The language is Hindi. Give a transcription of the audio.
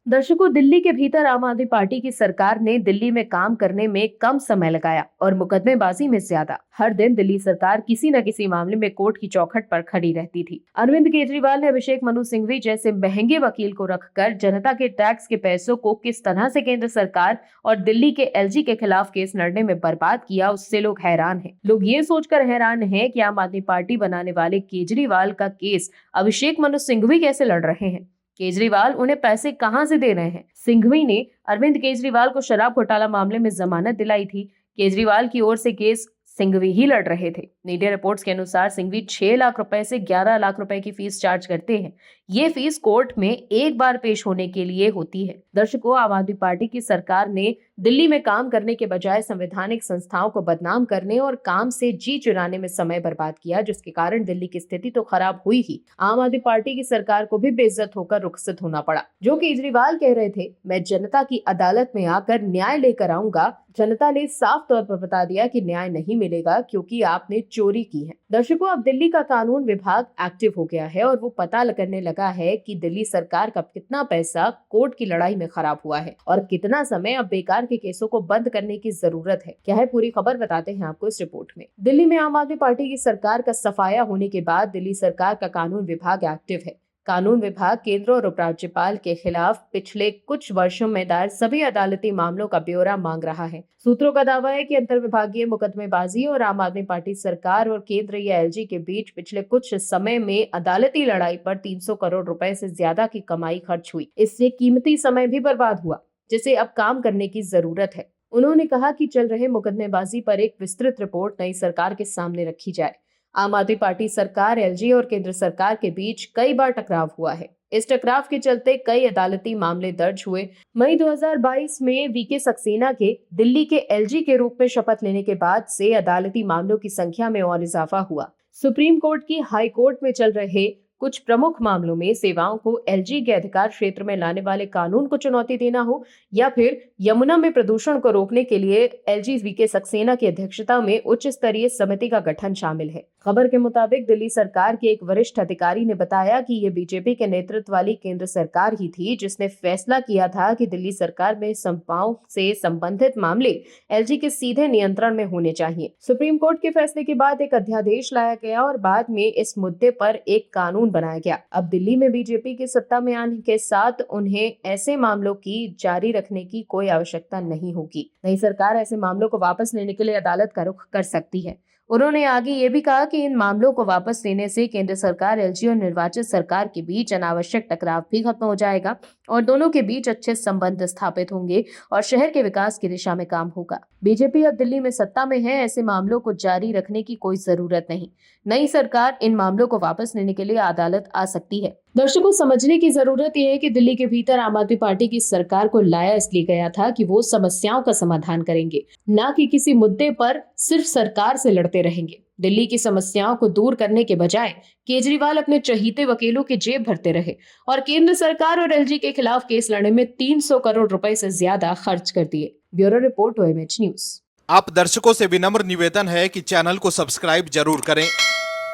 दर्शकों, दिल्ली के भीतर आम आदमी पार्टी की सरकार ने दिल्ली में काम करने में कम समय लगाया और मुकदमेबाजी में ज्यादा। हर दिन दिल्ली सरकार किसी न किसी मामले में कोर्ट की चौखट पर खड़ी रहती थी। अरविंद केजरीवाल ने अभिषेक मनु सिंघवी जैसे महंगे वकील को रखकर जनता के टैक्स के पैसों को किस तरह से केंद्र सरकार और दिल्ली के एलजी के खिलाफ केस लड़ने में बर्बाद किया, उससे लोग हैरान हैं। लोग ये सोचकर हैरान हैं कि आम आदमी पार्टी बनाने वाले केजरीवाल का केस अभिषेक मनु सिंघवी कैसे लड़ रहे हैं। केजरीवाल उन्हें पैसे कहां से दे रहे हैं। सिंघवी ने अरविंद केजरीवाल को शराब घोटाला मामले में जमानत दिलाई थी। केजरीवाल की ओर से केस सिंघवी ही लड़ रहे थे। मीडिया रिपोर्ट्स के अनुसार सिंघवी 6 लाख रुपए से 11 लाख रुपए की फीस चार्ज करते हैं। ये फीस कोर्ट में एक बार पेश होने के लिए होती है। दर्शकों, आम आदमी पार्टी की सरकार ने दिल्ली में काम करने के बजाय संवैधानिक संस्थाओं को बदनाम करने और काम से जी चुराने में समय बर्बाद किया, जिसके कारण दिल्ली की स्थिति तो खराब हुई ही, आम आदमी पार्टी की सरकार को भी बेइज्जत होकर रुखसत होना पड़ा। जो केजरीवाल कह रहे थे, मैं जनता की अदालत में आकर न्याय लेकर आऊंगा, जनता ने साफ तौर पर बता दिया कि न्याय नहीं मिलेगा क्योंकि आपने चोरी की है। दर्शकों, अब दिल्ली का कानून विभाग एक्टिव हो गया है और वो पता करने लगा है कि दिल्ली सरकार का कितना पैसा कोर्ट की लड़ाई में खराब हुआ है और कितना समय अब बेकार के केसों को बंद करने की जरूरत है। क्या है पूरी खबर, बताते हैं आपको इस रिपोर्ट में। दिल्ली में आम आदमी पार्टी की सरकार का सफाया होने के बाद दिल्ली सरकार का कानून विभाग एक्टिव है। कानून विभाग केंद्र और उपराज्यपाल के खिलाफ पिछले कुछ वर्षों में दायर सभी अदालती मामलों का ब्यौरा मांग रहा है। सूत्रों का दावा है कि अंतर्विभागीय मुकदमेबाजी और आम आदमी पार्टी सरकार और केंद्र या एलजी के बीच पिछले कुछ समय में अदालती लड़ाई पर 300 करोड़ रुपए से ज्यादा की कमाई खर्च हुई। इससे कीमती समय भी बर्बाद हुआ, जिसे अब काम करने की जरूरत है। उन्होंने कहा कि चल रहे मुकदमेबाजी पर एक विस्तृत रिपोर्ट नई सरकार के सामने रखी जाए। आम आदमी पार्टी सरकार, एलजी और केंद्र सरकार के बीच कई बार टकराव हुआ है। इस टकराव के चलते कई अदालती मामले दर्ज हुए। मई 2022 में वीके सक्सेना के दिल्ली के एलजी के रूप में शपथ लेने के बाद से अदालती मामलों की संख्या में और इजाफा हुआ। सुप्रीम कोर्ट की हाई कोर्ट में चल रहे कुछ प्रमुख मामलों में सेवाओं को एलजी के अधिकार क्षेत्र में लाने वाले कानून को चुनौती देना हो या फिर यमुना में प्रदूषण को रोकने के लिए एलजी वीके सक्सेना की अध्यक्षता में उच्च स्तरीय समिति का गठन शामिल है। खबर के मुताबिक दिल्ली सरकार के एक वरिष्ठ अधिकारी ने बताया कि ये बीजेपी के नेतृत्व वाली केंद्र सरकार ही थी जिसने फैसला किया था कि दिल्ली सरकार में संपाओं से संबंधित मामले एलजी के सीधे नियंत्रण में होने चाहिए। सुप्रीम कोर्ट के फैसले के बाद एक अध्यादेश लाया गया और बाद में इस मुद्दे पर एक कानून बनाया गया। अब दिल्ली में बीजेपी की सत्ता में आने के साथ उन्हें ऐसे मामलों की जारी रखने की कोई आवश्यकता नहीं होगी। नई सरकार ऐसे मामलों को वापस लेने के लिए अदालत का रुख कर सकती है। उन्होंने आगे ये भी कहा कि इन मामलों को वापस लेने से केंद्र सरकार, एलजी और निर्वाचित सरकार के बीच अनावश्यक टकराव भी खत्म हो जाएगा और दोनों के बीच अच्छे संबंध स्थापित होंगे और शहर के विकास की दिशा में काम होगा। बीजेपी अब दिल्ली में सत्ता में है, ऐसे मामलों को जारी रखने की कोई जरूरत नहीं। नई सरकार इन मामलों को वापस लेने के लिए अदालत आ सकती है। दर्शकों, समझने की जरूरत यह है कि दिल्ली के भीतर आम आदमी पार्टी की सरकार को लाया इसलिए गया था कि वो समस्याओं का समाधान करेंगे, ना कि किसी मुद्दे पर सिर्फ सरकार से लड़ते रहेंगे। दिल्ली की समस्याओं को दूर करने के बजाय केजरीवाल अपने चहीते वकीलों की जेब भरते रहे और केंद्र सरकार और एलजी के खिलाफ केस लड़ने में 300 करोड़ रुपए से ज्यादा खर्च कर दिए। Bureau report, OMH news. आप दर्शकों से विनम्र निवेदन है कि चैनल को सब्सक्राइब जरूर करें